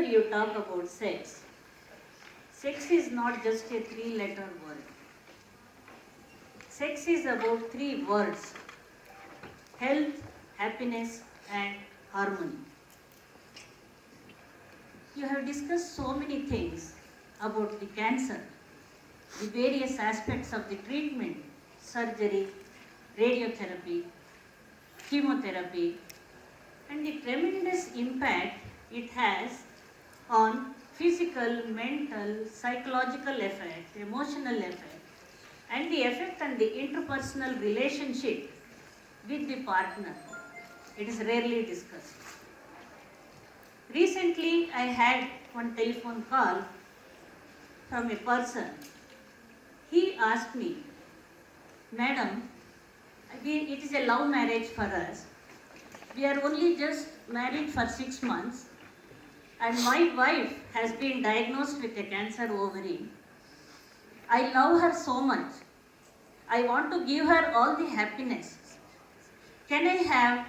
whenever you talk about sex, sex is not just a three-letter word. Sex is about three words: health, happiness, and harmony. You have discussed so many things about the cancer, the various aspects of the treatment, surgery, radiotherapy, chemotherapy, and the tremendous impact it has on physical, mental, psychological effect, emotional effect, and the effect on the interpersonal relationship with the partner. It is rarely discussed. Recently, I had one telephone call from a person. He asked me, "Madam, it is a love marriage for us. We are only just married for 6 months, and my wife has been diagnosed with a cancer ovary. I love her so much. I want to give her all the happiness. Can I have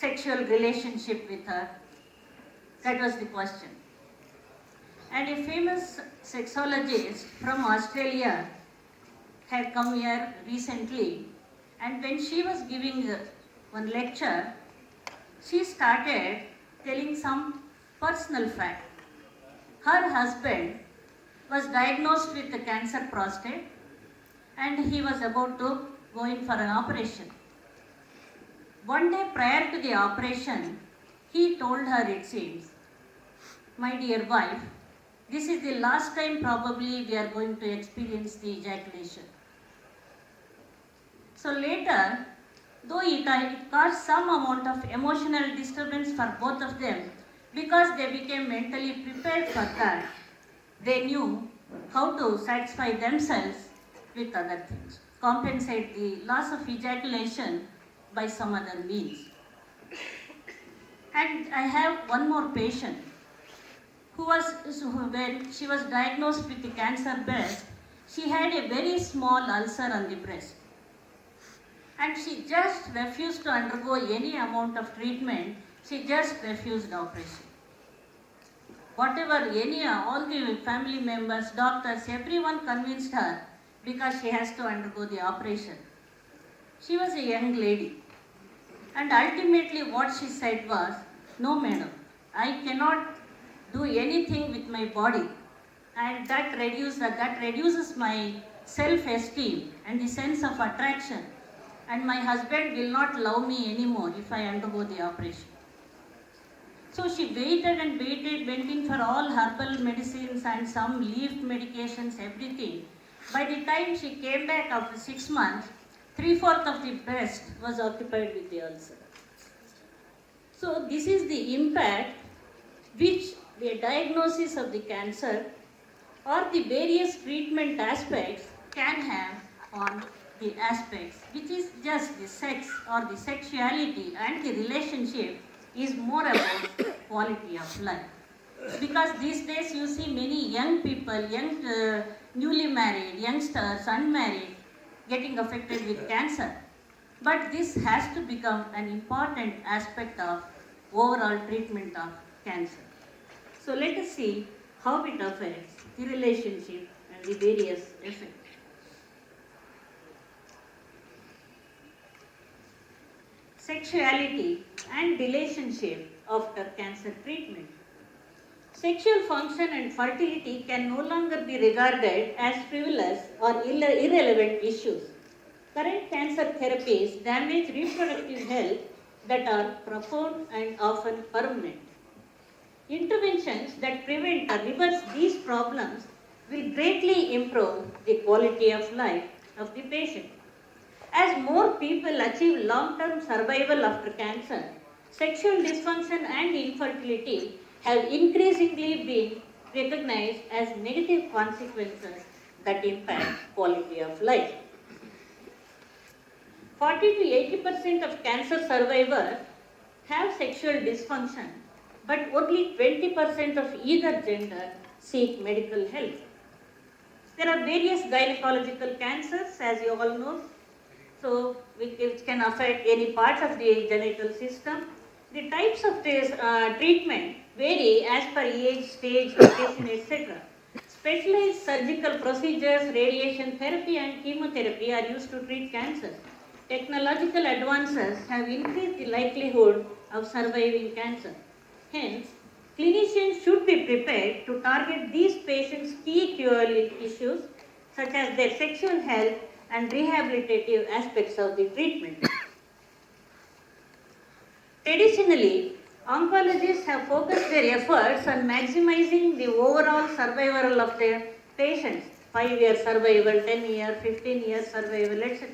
sexual relationship with her?" That was the question. And a famous sexologist from Australia had come here recently, and when she was giving one lecture, she started telling some personal fact. Her husband was diagnosed with the cancer prostate, and he was about to go in for an operation. One day prior to the operation, he told her, it seems, "My dear wife, this is the last time probably we are going to experience the ejaculation." So later, though it caused some amount of emotional disturbance for both of them, because they became mentally prepared for that, they knew how to satisfy themselves with other things, compensate the loss of ejaculation by some other means. And I have one more patient when she was diagnosed with the cancer breast, she had a very small ulcer on the breast. And she just refused to undergo any amount of treatment. She just refused operation. All the family members, doctors, everyone convinced her because she has to undergo the operation. She was a young lady. And ultimately what she said was, "No madam, I cannot do anything with my body, and that reduces my self-esteem and the sense of attraction, and my husband will not love me anymore if I undergo the operation." So she waited and waited, went in for all herbal medicines and some leaf medications, everything. By the time she came back after 6 months, 3/4 of the breast was occupied with the ulcer. So this is the impact which the diagnosis of the cancer or the various treatment aspects can have on the aspects, which is just the sex or the sexuality, and the relationship is more about quality of life. Because these days you see many young people, newly married, youngsters, unmarried, getting affected with cancer. But this has to become an important aspect of overall treatment of cancer. So let us see how it affects the relationship and the various effects. Sexuality and relationship after cancer treatment. Sexual function and fertility can no longer be regarded as frivolous or irrelevant issues. Current cancer therapies damage reproductive health that are profound and often permanent. Interventions that prevent or reverse these problems will greatly improve the quality of life of the patient. As more people achieve long-term survival after cancer, sexual dysfunction and infertility have increasingly been recognized as negative consequences that impact quality of life. 40 to 80% of cancer survivors have sexual dysfunction, but only 20% of either gender seek medical help. There are various gynecological cancers, as you all know, which can affect any part of the genital system. The types of this treatment vary as per age, stage, location, etc. Specialized surgical procedures, radiation therapy and chemotherapy are used to treat cancer. Technological advances have increased the likelihood of surviving cancer. Hence, clinicians should be prepared to target these patients' key cure issues such as their sexual health and rehabilitative aspects of the treatment. Traditionally, oncologists have focused their efforts on maximizing the overall survival of their patients, 5-year survival, 10-year, 15-year survival, etc.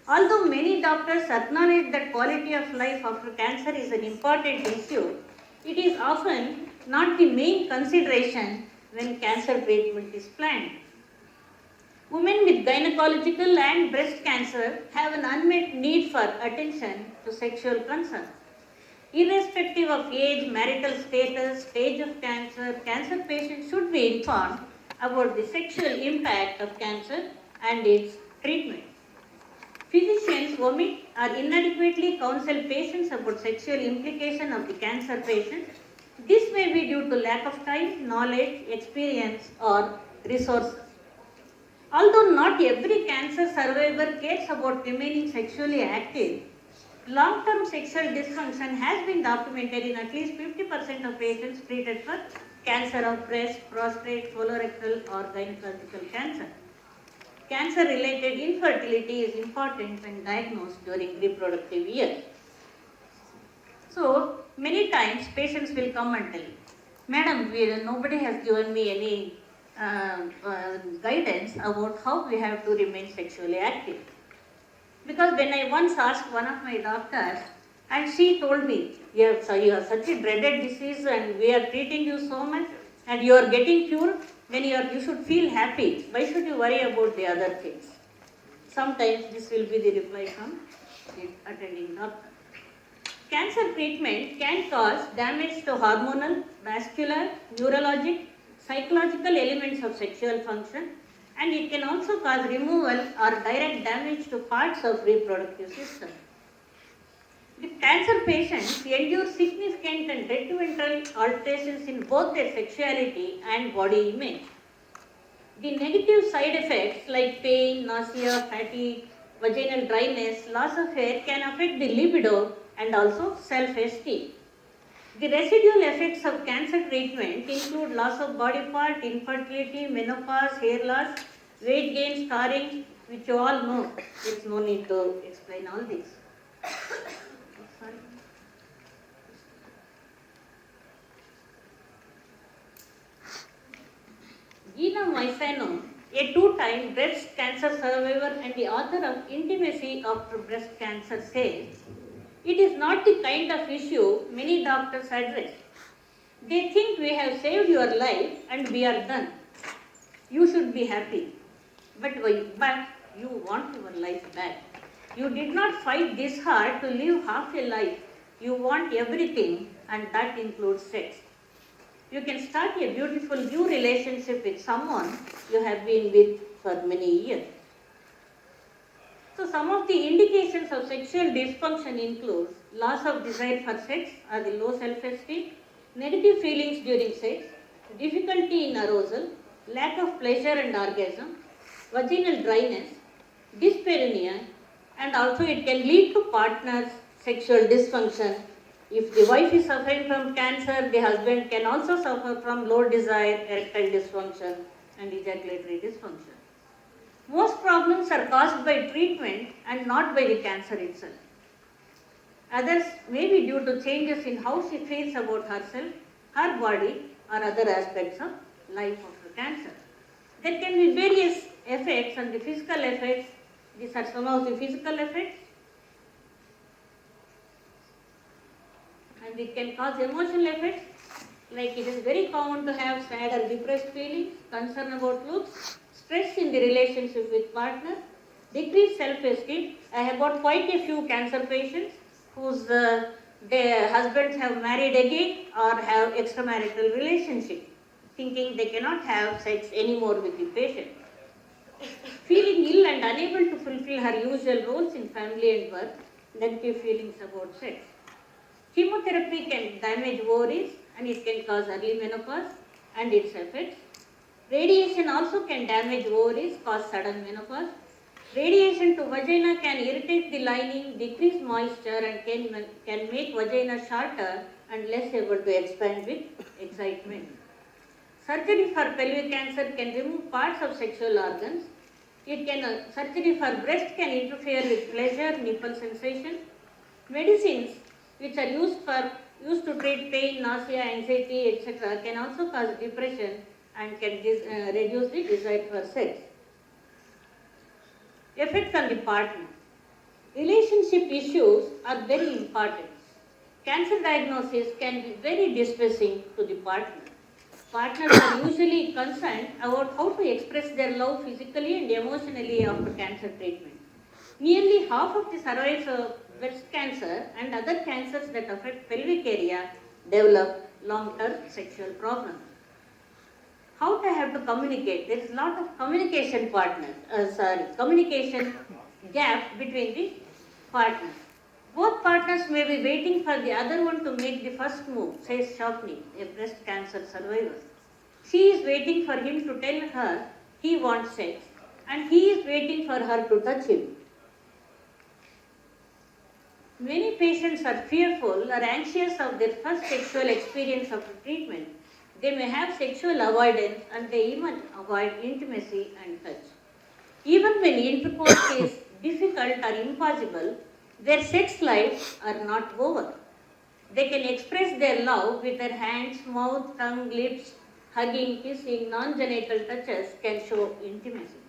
Although many doctors acknowledge that quality of life after cancer is an important issue, it is often not the main consideration when cancer treatment is planned. Women with gynecological and breast cancer have an unmet need for attention to sexual concern. Irrespective of age, marital status, stage of cancer, cancer patients should be informed about the sexual impact of cancer and its treatment. Physicians omit or inadequately counsel patients about sexual implication of the cancer patient. This may be due to lack of time, knowledge, experience, or resources. Although not every cancer survivor cares about remaining sexually active, long-term sexual dysfunction has been documented in at least 50% of patients treated for cancer of breast, prostate, colorectal, or gynecological cancer. Cancer-related infertility is important when diagnosed during reproductive years. So, many times patients will come and tell, Madam, nobody has given me any guidance about how we have to remain sexually active. Because when I once asked one of my doctors, and she told me, you have such a dreaded disease and we are treating you so much and you are getting cured, then you should feel happy. Why should you worry about the other things? Sometimes this will be the reply from the attending doctor. Cancer treatment can cause damage to hormonal, vascular, neurologic, psychological elements of sexual function, and it can also cause removal or direct damage to parts of reproductive system. The cancer patients endure significant and detrimental alterations in both their sexuality and body image. The negative side effects like pain, nausea, fatigue, vaginal dryness, loss of hair can affect the libido and also self-esteem. The residual effects of cancer treatment include loss of body part, infertility, menopause, hair loss, weight gain, scarring, which you all know. There is no need to explain all this. Gina Maisano, a two-time breast cancer survivor and the author of Intimacy After Breast Cancer, says, it is not the kind of issue many doctors address. They think we have saved your life and we are done. You should be happy. But you want your life back. You did not fight this hard to live half a life. You want everything, and that includes sex. You can start a beautiful new relationship with someone you have been with for many years. So some of the indications of sexual dysfunction include loss of desire for sex or the low self-esteem, negative feelings during sex, difficulty in arousal, lack of pleasure and orgasm, vaginal dryness, dyspareunia, and also it can lead to partners' sexual dysfunction. If the wife is suffering from cancer, the husband can also suffer from low desire, erectile dysfunction, and ejaculatory dysfunction. Most problems are caused by treatment and not by the cancer itself. Others may be due to changes in how she feels about herself, her body, or other aspects of life after cancer. There can be various effects and the physical effects. These are some of the physical effects. And it can cause emotional effects, like it is very common to have sad or depressed feelings, concern about looks, stress in the relationship with partner, decreased self-esteem. I have got quite a few cancer patients whose their husbands have married again or have extramarital relationship, thinking they cannot have sex anymore with the patient. Feeling ill and unable to fulfill her usual roles in family and work, negative feelings about sex. Chemotherapy can damage ovaries and it can cause early menopause and its effects. Radiation also can damage ovaries, cause sudden menopause. Radiation to vagina can irritate the lining, decrease moisture and can make vagina shorter and less able to expand with excitement. Surgery for pelvic cancer can remove parts of sexual organs. Surgery for breast can interfere with pleasure, nipple sensation. Medicines which are used to treat pain, nausea, anxiety, etc. can also cause depression and can reduce the desire for sex. Effect on the partner. Relationship issues are very important. Cancer diagnosis can be very distressing to the partner. Partners are usually concerned about how to express their love physically and emotionally after cancer treatment. Nearly half of the survivors of breast cancer and other cancers that affect pelvic area develop long-term sexual problems. How they have to communicate? There is a lot of communication gap between the partners. Both partners may be waiting for the other one to make the first move, says Shopney, a breast cancer survivor. She is waiting for him to tell her he wants sex and he is waiting for her to touch him. Many patients are fearful or anxious of their first sexual experience of treatment. They may have sexual avoidance and they even avoid intimacy and touch. Even when intercourse is difficult or impossible, their sex lives are not over. They can express their love with their hands, mouth, tongue, lips, hugging, kissing, non-genital touches can show intimacy.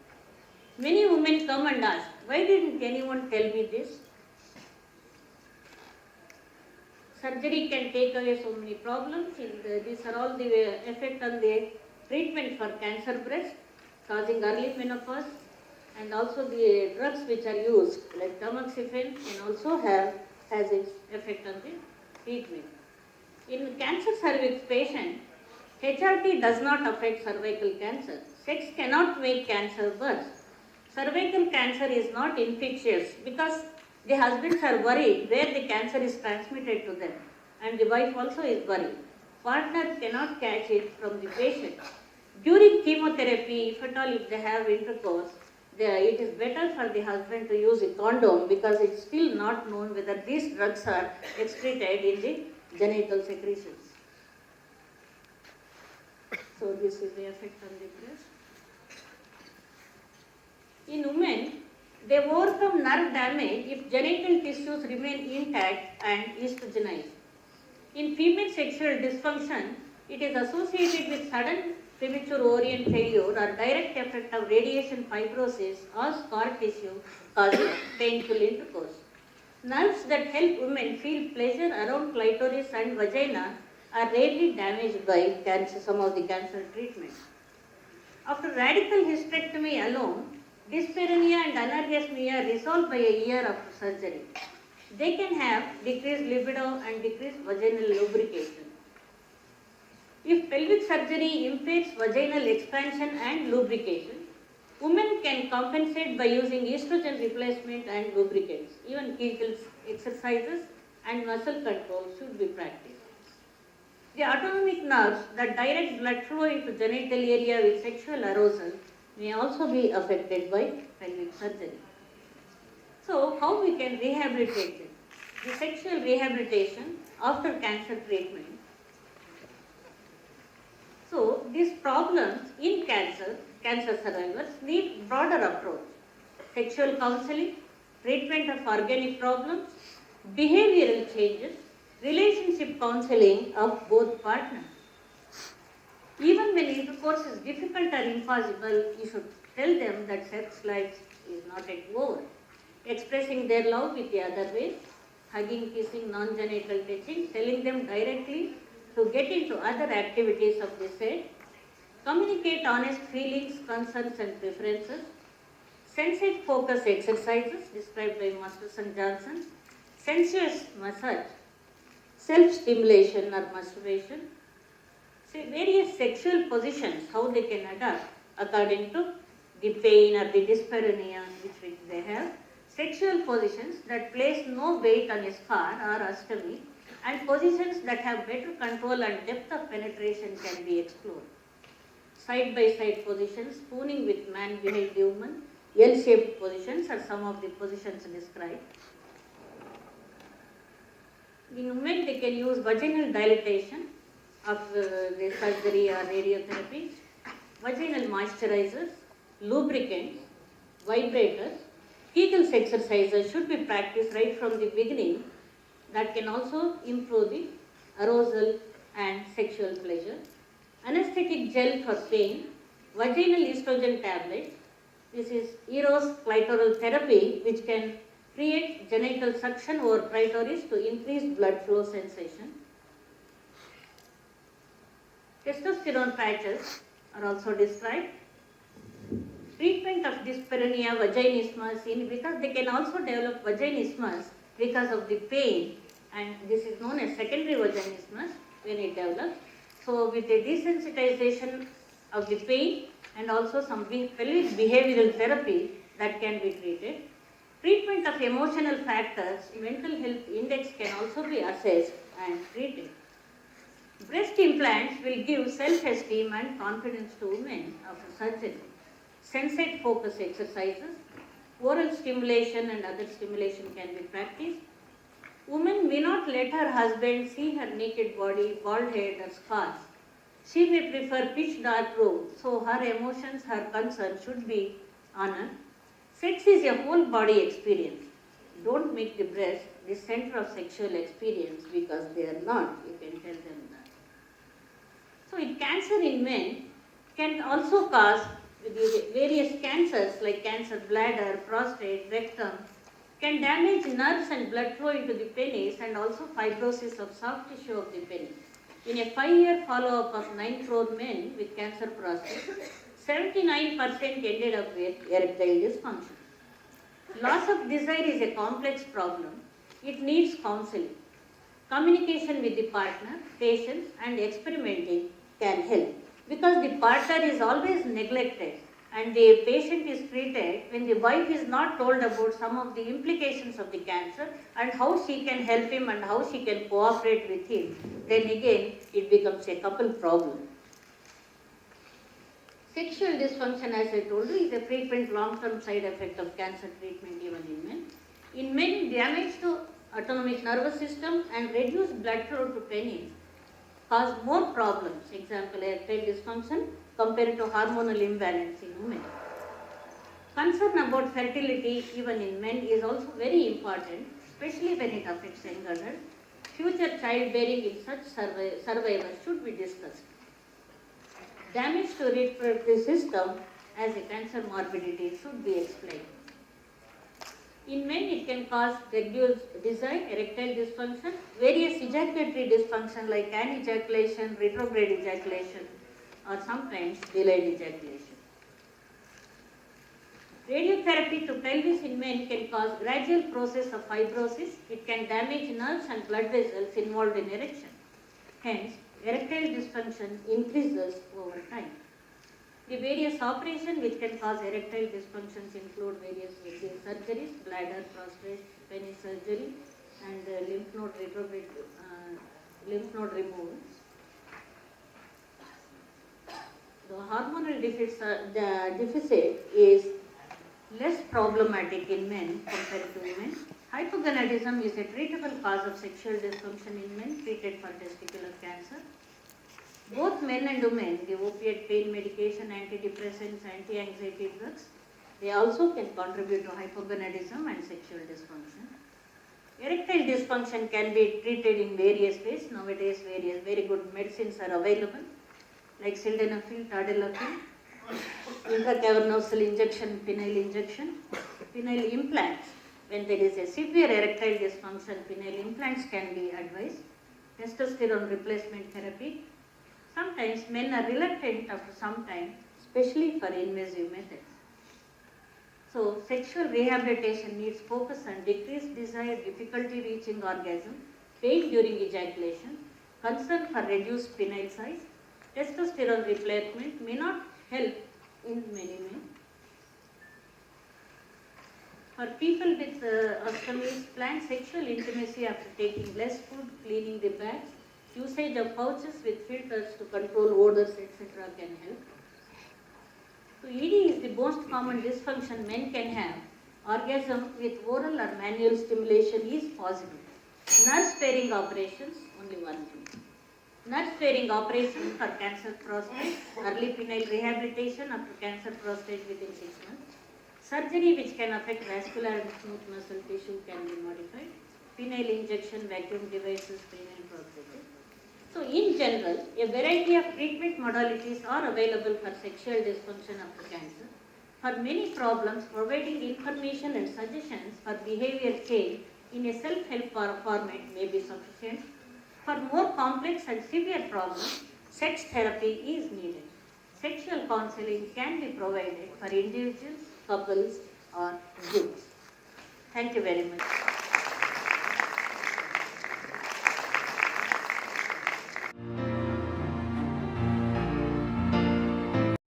Many women come and ask, why didn't anyone tell me this? Surgery can take away so many problems. These are all the effect on the treatment for cancer breast, causing early menopause, and also the drugs which are used like tamoxifen can also has its effect on the treatment. In cancer cervix patient, HRT does not affect cervical cancer. Sex cannot make cancer worse. Cervical cancer is not infectious because the husbands are worried where the cancer is transmitted to them and the wife also is worried. Partner cannot catch it from the patient. During chemotherapy, if at all if they have intercourse, it is better for the husband to use a condom because it's still not known whether these drugs are excreted in the genital secretions. So this is the effect on the breast. In women, they overcome nerve damage if genital tissues remain intact and estrogenized. In female sexual dysfunction, it is associated with sudden premature ovarian failure or direct effect of radiation fibrosis or scar tissue causing painful intercourse. Nerves that help women feel pleasure around clitoris and vagina are rarely damaged by some of the cancer treatments. After radical hysterectomy alone, dyspareunia and anorgasmia resolve by a year after surgery. They can have decreased libido and decreased vaginal lubrication. If pelvic surgery impairs vaginal expansion and lubrication, women can compensate by using estrogen replacement and lubricants. Even Kegel exercises and muscle control should be practiced. The autonomic nerves that direct blood flow into genital area with sexual arousal may also be affected by pelvic surgery. So, how we can rehabilitate them? The sexual rehabilitation after cancer treatment. So, these problems in cancer survivors need broader approach. Sexual counseling, treatment of organic problems, behavioral changes, relationship counseling of both partners. Even when intercourse is difficult or impossible, you should tell them that sex life is not yet over. Expressing their love with the other ways, hugging, kissing, non-genital touching, telling them directly to get into other activities of this sort. Communicate honest feelings, concerns and preferences. Sensate focus exercises described by Masters and Johnson. Sensuous massage. Self-stimulation or masturbation. Various sexual positions, how they can adapt according to the pain or the dyspareunia which they have. Sexual positions that place no weight on a scar or ostomy and positions that have better control and depth of penetration can be explored. Side-by-side positions, spooning with man-behind woman, L-shaped positions are some of the positions described. In women, they can use vaginal dilatation of the surgery or radiotherapy, vaginal moisturizers, lubricants, vibrators. Kegels exercises should be practiced right from the beginning. That can also improve the arousal and sexual pleasure. Anesthetic gel for pain, vaginal estrogen tablet. This is Eros clitoral therapy, which can create genital suction over clitoris to increase blood flow sensation. Testosterone patches are also described. Treatment of dyspareunia vaginismus, because they can also develop vaginismus because of the pain, and this is known as secondary vaginismus when it develops. So with a desensitization of the pain and also some pelvic behavioral therapy that can be treated. Treatment of emotional factors, mental health index can also be assessed and treated. Breast implants will give self-esteem and confidence to women after surgery. Sensate focus exercises, oral stimulation and other stimulation can be practiced. Woman may not let her husband see her naked body, bald head or scars. She may prefer pitch dark room, so her emotions, her concerns should be honored. Sex is a whole body experience. Don't make the breast the center of sexual experience because they are not. You can tell them that. So, cancer in men can also cause the various cancers like cancer bladder, prostate, rectum, can damage nerves and blood flow into the penis and also fibrosis of soft tissue of the penis. In a 5-year follow-up of 9 crore men with cancer prostate, 79% ended up with erectile dysfunction. Loss of desire is a complex problem. It needs counseling. Communication with the partner, patience and experimenting can help, because the partner is always neglected and the patient is treated when the wife is not told about some of the implications of the cancer and how she can help him and how she can cooperate with him. Then again, it becomes a couple problem. Sexual dysfunction, as I told you, is a frequent long-term side effect of cancer treatment even in men. In men, damage to autonomic nervous system and reduced blood flow to penis cause more problems, example erectile dysfunction compared to hormonal imbalance in women. Concern about fertility even in men is also very important, especially when it affects young adults. Future childbearing in such survivors should be discussed. Damage to reproductive system as a cancer morbidity should be explained. In men, it can cause reduced desire, erectile dysfunction, various ejaculatory dysfunction like anejaculation, retrograde ejaculation, or sometimes delayed ejaculation. Radiotherapy to pelvis in men can cause gradual process of fibrosis. It can damage nerves and blood vessels involved in erection. Hence, erectile dysfunction increases over time. The various operations which can cause erectile dysfunctions include various surgeries, bladder, prostate, penis surgery, and lymph node removal. The hormonal deficit is less problematic in men compared to women. Hypogonadism is a treatable cause of sexual dysfunction in men treated for testicular cancer. Both men and women, the opiate pain medication, antidepressants, anti-anxiety drugs, they also can contribute to hypogonadism and sexual dysfunction. Erectile dysfunction can be treated in various ways. Nowadays, various very good medicines are available, like sildenafil, tadalafil, intracavernosal injection, penile implants. When there is a severe erectile dysfunction, penile implants can be advised. Testosterone replacement therapy. Sometimes men are reluctant after some time, especially for invasive methods. So, sexual rehabilitation needs focus on decreased desire, difficulty reaching orgasm, pain during ejaculation, concern for reduced penile size. Testosterone replacement may not help in many men. For people with ostomies, planned sexual intimacy after taking less food, cleaning the bags, usage of pouches with filters to control odors, etc. can help. So ED is the most common dysfunction men can have. Orgasm with oral or manual stimulation is possible. Nerve-sparing operations, only one thing. Nerve-sparing operation for cancer prostate, early penile rehabilitation after cancer prostate within 6 months. Surgery which can affect vascular and smooth muscle tissue can be modified. Penile injection, vacuum devices, penile prosthetic. So in general, a variety of treatment modalities are available for sexual dysfunction after cancer. For many problems, providing information and suggestions for behavior change in a self-help format may be sufficient. For more complex and severe problems, sex therapy is needed. Sexual counseling can be provided for individuals, couples, or groups. Thank you very much.